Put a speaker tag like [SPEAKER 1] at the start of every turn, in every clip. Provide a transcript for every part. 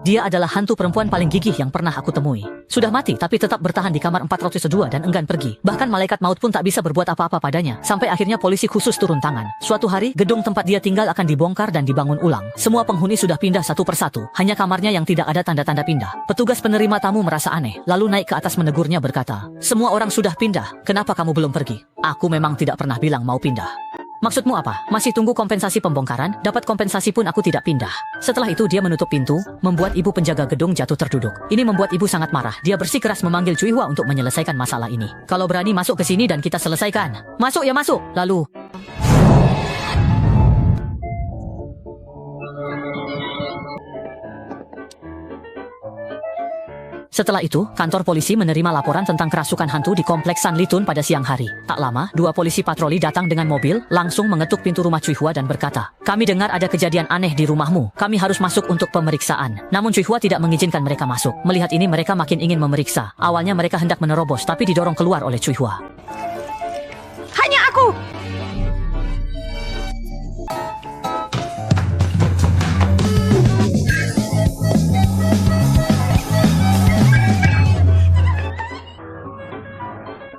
[SPEAKER 1] Dia adalah hantu perempuan paling gigih yang pernah aku temui. Sudah mati tapi tetap bertahan di kamar 402 dan enggan pergi. Bahkan malaikat maut pun tak bisa berbuat apa-apa padanya. Sampai akhirnya polisi khusus turun tangan. Suatu hari, gedung tempat dia tinggal akan dibongkar dan dibangun ulang. Semua penghuni sudah pindah satu persatu. Hanya kamarnya yang tidak ada tanda-tanda pindah. Petugas penerima tamu merasa aneh. Lalu naik ke atas menegurnya berkata, "Semua orang sudah pindah. Kenapa kamu belum pergi?" "Aku memang tidak pernah bilang mau pindah." "Maksudmu apa? Masih tunggu kompensasi pembongkaran? Dapat kompensasi pun aku tidak pindah." Setelah itu dia menutup pintu, membuat ibu penjaga gedung jatuh terduduk. Ini membuat ibu sangat marah. Dia bersikeras memanggil Cui Hua untuk menyelesaikan masalah ini. "Kalau berani masuk ke sini dan kita selesaikan." "Masuk ya masuk." Lalu setelah itu, kantor polisi menerima laporan tentang kerasukan hantu di kompleks San Litun pada siang hari. Tak lama, dua polisi patroli datang dengan mobil, langsung mengetuk pintu rumah Cui Hua dan berkata, "Kami dengar ada kejadian aneh di rumahmu. Kami harus masuk untuk pemeriksaan." Namun Cui Hua tidak mengizinkan mereka masuk. Melihat ini mereka makin ingin memeriksa. Awalnya mereka hendak menerobos tapi didorong keluar oleh Cui Hua.
[SPEAKER 2] "Hanya aku!"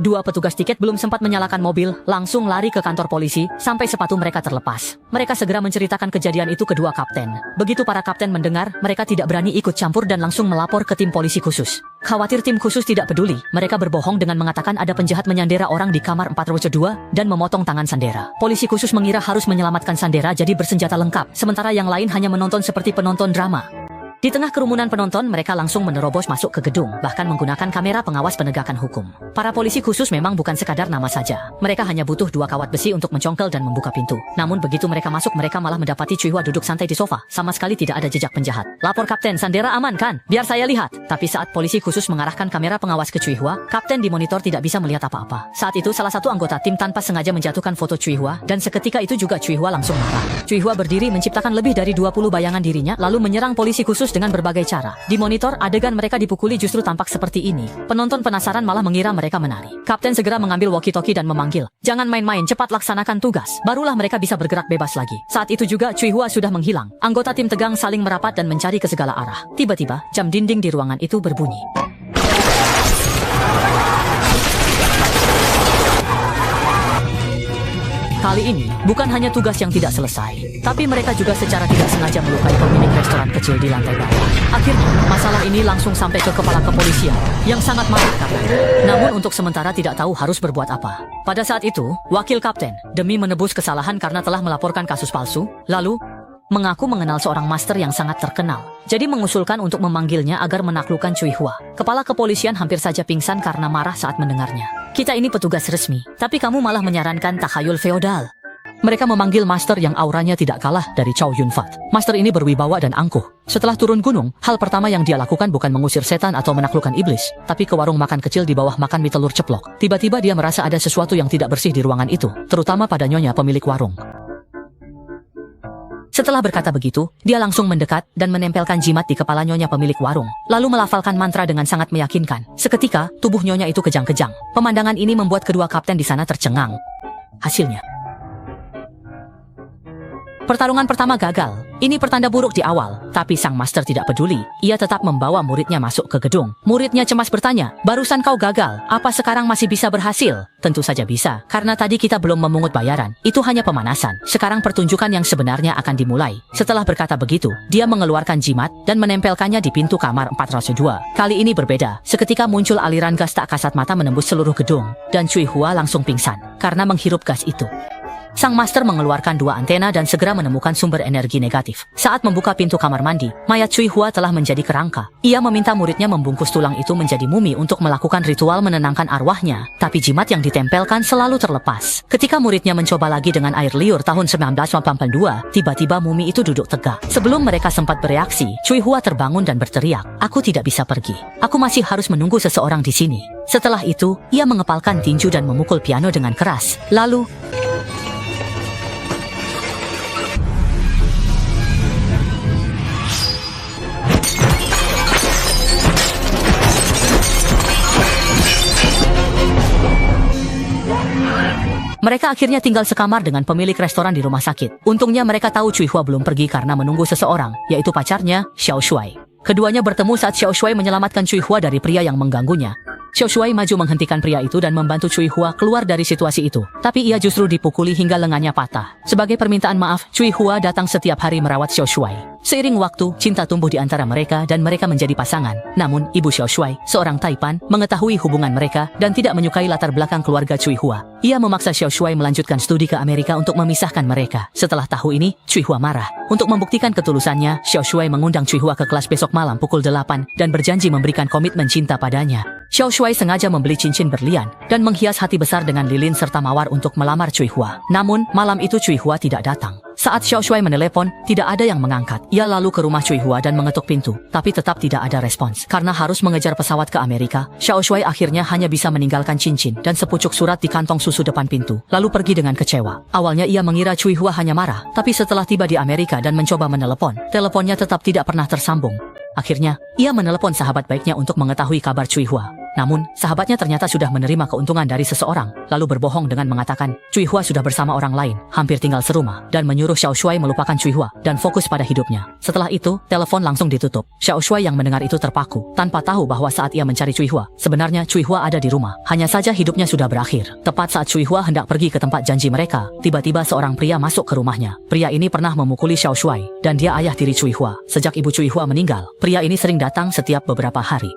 [SPEAKER 1] Dua petugas tiket belum sempat menyalakan mobil, langsung lari ke kantor polisi, sampai sepatu mereka terlepas. Mereka segera menceritakan kejadian itu ke dua kapten. Begitu para kapten mendengar, mereka tidak berani ikut campur dan langsung melapor ke tim polisi khusus. Khawatir tim khusus tidak peduli, mereka berbohong dengan mengatakan ada penjahat menyandera orang di kamar 402 dan memotong tangan Sandera. Polisi khusus mengira harus menyelamatkan Sandera jadi bersenjata lengkap, sementara yang lain hanya menonton seperti penonton drama. Di tengah kerumunan penonton, mereka langsung menerobos masuk ke gedung, bahkan menggunakan kamera pengawas penegakan hukum. Para polisi khusus memang bukan sekadar nama saja. Mereka hanya butuh dua kawat besi untuk mencongkel dan membuka pintu. Namun begitu mereka masuk, mereka malah mendapati Cui Hua duduk santai di sofa. Sama sekali tidak ada jejak penjahat. "Lapor Kapten, Sandera aman kan? Biar saya lihat." Tapi saat polisi khusus mengarahkan kamera pengawas ke Cui Hua, Kapten di monitor tidak bisa melihat apa-apa. Saat itu salah satu anggota tim tanpa sengaja menjatuhkan foto Cui Hua, dan seketika itu juga Cui Hua langsung marah. Cui Hua berdiri menciptakan lebih dari 20 bayangan dirinya, lalu menyerang polisi khusus dengan berbagai cara. Di monitor, adegan mereka dipukuli justru tampak seperti ini. Penonton penasaran malah mengira mereka menari. Kapten segera mengambil walkie-talkie dan memanggil, "Jangan main-main, cepat laksanakan tugas." Barulah mereka bisa bergerak bebas lagi. Saat itu juga Cui Hua sudah menghilang. Anggota tim tegang saling merapat dan mencari ke segala arah. Tiba-tiba, jam dinding di ruangan itu berbunyi. Kali ini, bukan hanya tugas yang tidak selesai, tapi mereka juga secara tidak sengaja melukai pemilik restoran kecil di lantai bawah. Akhirnya, masalah ini langsung sampai ke kepala kepolisian, yang sangat marah katanya. Namun untuk sementara tidak tahu harus berbuat apa. Pada saat itu, wakil kapten, demi menebus kesalahan karena telah melaporkan kasus palsu, lalu mengaku mengenal seorang master yang sangat terkenal. Jadi mengusulkan untuk memanggilnya agar menaklukkan Cui Hua. Kepala kepolisian hampir saja pingsan karena marah saat mendengarnya. "Kita ini petugas resmi, tapi kamu malah menyarankan takhayul feodal." Mereka memanggil master yang auranya tidak kalah dari Chow Yun Fat. Master ini berwibawa dan angkuh. Setelah turun gunung, hal pertama yang dia lakukan bukan mengusir setan atau menaklukkan iblis, tapi ke warung makan kecil di bawah makan mie telur ceplok. Tiba-tiba dia merasa ada sesuatu yang tidak bersih di ruangan itu, terutama pada nyonya pemilik warung. Setelah berkata begitu, dia langsung mendekat dan menempelkan jimat di kepala nyonya pemilik warung, lalu melafalkan mantra dengan sangat meyakinkan. Seketika, tubuh nyonya itu kejang-kejang. Pemandangan ini membuat kedua kapten di sana tercengang. Hasilnya, pertarungan pertama gagal. Ini pertanda buruk di awal, tapi sang master tidak peduli. Ia tetap membawa muridnya masuk ke gedung. Muridnya cemas bertanya, "Barusan kau gagal, apa sekarang masih bisa berhasil?" Tentu saja bisa, karena tadi kita belum memungut bayaran. Itu hanya pemanasan. Sekarang pertunjukan yang sebenarnya akan dimulai. Setelah berkata begitu, dia mengeluarkan jimat dan menempelkannya di pintu kamar 402. Kali ini berbeda. Seketika muncul aliran gas tak kasat mata menembus seluruh gedung, dan Cui Hua langsung pingsan karena menghirup gas itu. Sang master mengeluarkan dua antena dan segera menemukan sumber energi negatif. Saat membuka pintu kamar mandi, mayat Cui Hua telah menjadi kerangka. Ia meminta muridnya membungkus tulang itu menjadi mumi untuk melakukan ritual menenangkan arwahnya, tapi jimat yang ditempelkan selalu terlepas. Ketika muridnya mencoba lagi dengan air liur tahun 1982, tiba-tiba mumi itu duduk tegak. Sebelum mereka sempat bereaksi, Cui Hua terbangun dan berteriak, "Aku tidak bisa pergi. Aku masih harus menunggu seseorang di sini." Setelah itu, ia mengepalkan tinju dan memukul piano dengan keras. Lalu, mereka akhirnya tinggal sekamar dengan pemilik restoran di rumah sakit. Untungnya mereka tahu Cui Hua belum pergi karena menunggu seseorang, yaitu pacarnya, Xiao Shuai. Keduanya bertemu saat Xiao Shuai menyelamatkan Cui Hua dari pria yang mengganggunya. Xiao Shuai maju menghentikan pria itu dan membantu Cui Hua keluar dari situasi itu. Tapi ia justru dipukuli hingga lengannya patah. Sebagai permintaan maaf, Cui Hua datang setiap hari merawat Xiao Shuai. Seiring waktu, cinta tumbuh di antara mereka dan mereka menjadi pasangan. Namun, ibu Xiao Shuai, seorang Taipan, mengetahui hubungan mereka dan tidak menyukai latar belakang keluarga Cui Hua. Ia memaksa Xiao Shuai melanjutkan studi ke Amerika untuk memisahkan mereka. Setelah tahu ini, Cui Hua marah. Untuk membuktikan ketulusannya, Xiao Shuai mengundang Cui Hua ke kelas besok malam pukul 8 dan berjanji memberikan komitmen cinta padanya. Xiao Shuai sengaja membeli cincin berlian dan menghias hati besar dengan lilin serta mawar untuk melamar Cui Hua. Namun, malam itu Cui Hua tidak datang. Saat Xiao Shuai menelepon, tidak ada yang mengangkat. Ia lalu ke rumah Cui Hua dan mengetuk pintu, tapi tetap tidak ada respons. Karena harus mengejar pesawat ke Amerika, Xiao Shuai akhirnya hanya bisa meninggalkan cincin dan sepucuk surat di kantong susu depan pintu, lalu pergi dengan kecewa. Awalnya ia mengira Cui Hua hanya marah, tapi setelah tiba di Amerika dan mencoba menelepon, teleponnya tetap tidak pernah tersambung. Akhirnya, ia menelepon sahabat baiknya untuk mengetahui kabar Cui Hua. Namun, sahabatnya ternyata sudah menerima keuntungan dari seseorang, lalu berbohong dengan mengatakan Cui Hua sudah bersama orang lain, hampir tinggal serumah, dan menyuruh Xiao Shuai melupakan Cui Hua dan fokus pada hidupnya. Setelah itu, telepon langsung ditutup. Xiao Shuai yang mendengar itu terpaku, tanpa tahu bahwa saat ia mencari Cui Hua, sebenarnya Cui Hua ada di rumah. Hanya saja hidupnya sudah berakhir. Tepat saat Cui Hua hendak pergi ke tempat janji mereka, tiba-tiba seorang pria masuk ke rumahnya. Pria ini pernah memukuli Xiao Shuai, dan dia ayah tiri Cui Hua. Sejak ibu Cui Hua meninggal, pria ini sering datang setiap beberapa hari.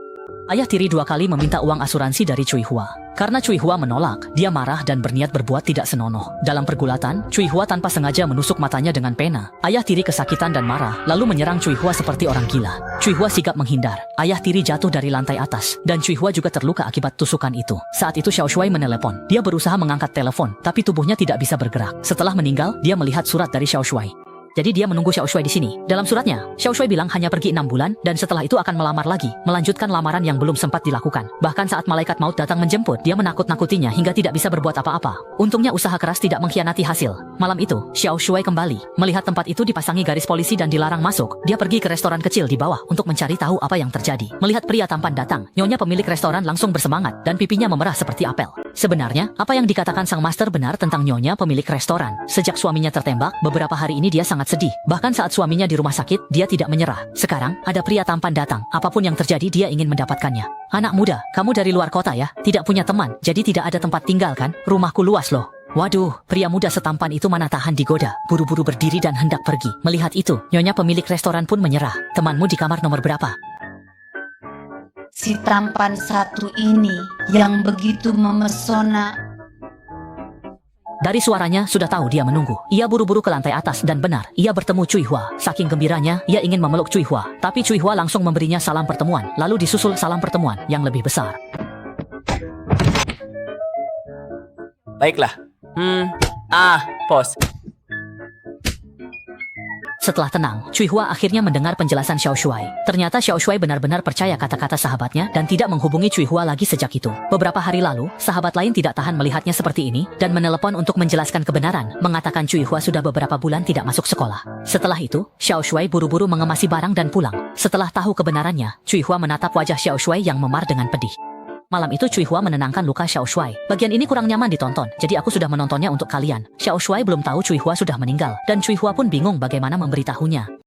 [SPEAKER 1] Ayah tiri 2 kali meminta uang asuransi dari Cui Hua. Karena Cui Hua menolak, dia marah dan berniat berbuat tidak senonoh. Dalam pergulatan, Cui Hua tanpa sengaja menusuk matanya dengan pena. Ayah tiri kesakitan dan marah, lalu menyerang Cui Hua seperti orang gila. Cui Hua sigap menghindar. Ayah tiri jatuh dari lantai atas, dan Cui Hua juga terluka akibat tusukan itu. Saat itu Xiao Shuai menelepon. Dia berusaha mengangkat telepon, tapi tubuhnya tidak bisa bergerak. Setelah meninggal, dia melihat surat dari Xiao Shuai. Jadi dia menunggu Xiao Shuai di sini. Dalam suratnya, Xiao Shuai bilang hanya pergi 6 bulan dan setelah itu akan melamar lagi, melanjutkan lamaran yang belum sempat dilakukan. Bahkan saat malaikat maut datang menjemput, dia menakut-nakutinya hingga tidak bisa berbuat apa-apa. Untungnya usaha keras tidak mengkhianati hasil. Malam itu, Xiao Shuai kembali. Melihat tempat itu dipasangi garis polisi dan dilarang masuk, dia pergi ke restoran kecil di bawah untuk mencari tahu apa yang terjadi. Melihat pria tampan datang, nyonya pemilik restoran langsung bersemangat dan pipinya memerah seperti apel. Sebenarnya, apa yang dikatakan sang master benar tentang nyonya pemilik restoran. Sejak suaminya tertembak, beberapa hari ini dia sangat sedih. Bahkan saat suaminya di rumah sakit, dia tidak menyerah. Sekarang, ada pria tampan datang. Apapun yang terjadi, dia ingin mendapatkannya. Anak muda, kamu dari luar kota ya? Tidak punya teman, jadi tidak ada tempat tinggal kan? Rumahku luas loh. Waduh, pria muda setampan itu mana tahan digoda. Buru-buru berdiri dan hendak pergi. Melihat itu, nyonya pemilik restoran pun menyerah. Temanmu di kamar nomor berapa?
[SPEAKER 2] Si tampan satu ini yang begitu memesona.
[SPEAKER 1] Dari suaranya sudah tahu dia menunggu. Ia buru-buru ke lantai atas dan benar, ia bertemu Cui Hua. Saking gembiranya, ia ingin memeluk Cui Hua. Tapi Cui Hua langsung memberinya salam pertemuan, lalu disusul salam pertemuan yang lebih besar.
[SPEAKER 3] Baiklah. Bos.
[SPEAKER 1] Setelah tenang, Cui Hua akhirnya mendengar penjelasan Xiao Shuai. Ternyata Xiao Shuai benar-benar percaya kata-kata sahabatnya dan tidak menghubungi Cui Hua lagi sejak itu. Beberapa hari lalu, sahabat lain tidak tahan melihatnya seperti ini dan menelepon untuk menjelaskan kebenaran, mengatakan Cui Hua sudah beberapa bulan tidak masuk sekolah. Setelah itu, Xiao Shuai buru-buru mengemasi barang dan pulang. Setelah tahu kebenarannya, Cui Hua menatap wajah Xiao Shuai yang memar dengan pedih. Malam itu Cui Hua menenangkan luka Xiao Shuai. Bagian ini kurang nyaman ditonton, jadi aku sudah menontonnya untuk kalian. Xiao Shuai belum tahu Cui Hua sudah meninggal, dan Cui Hua pun bingung bagaimana memberitahunya.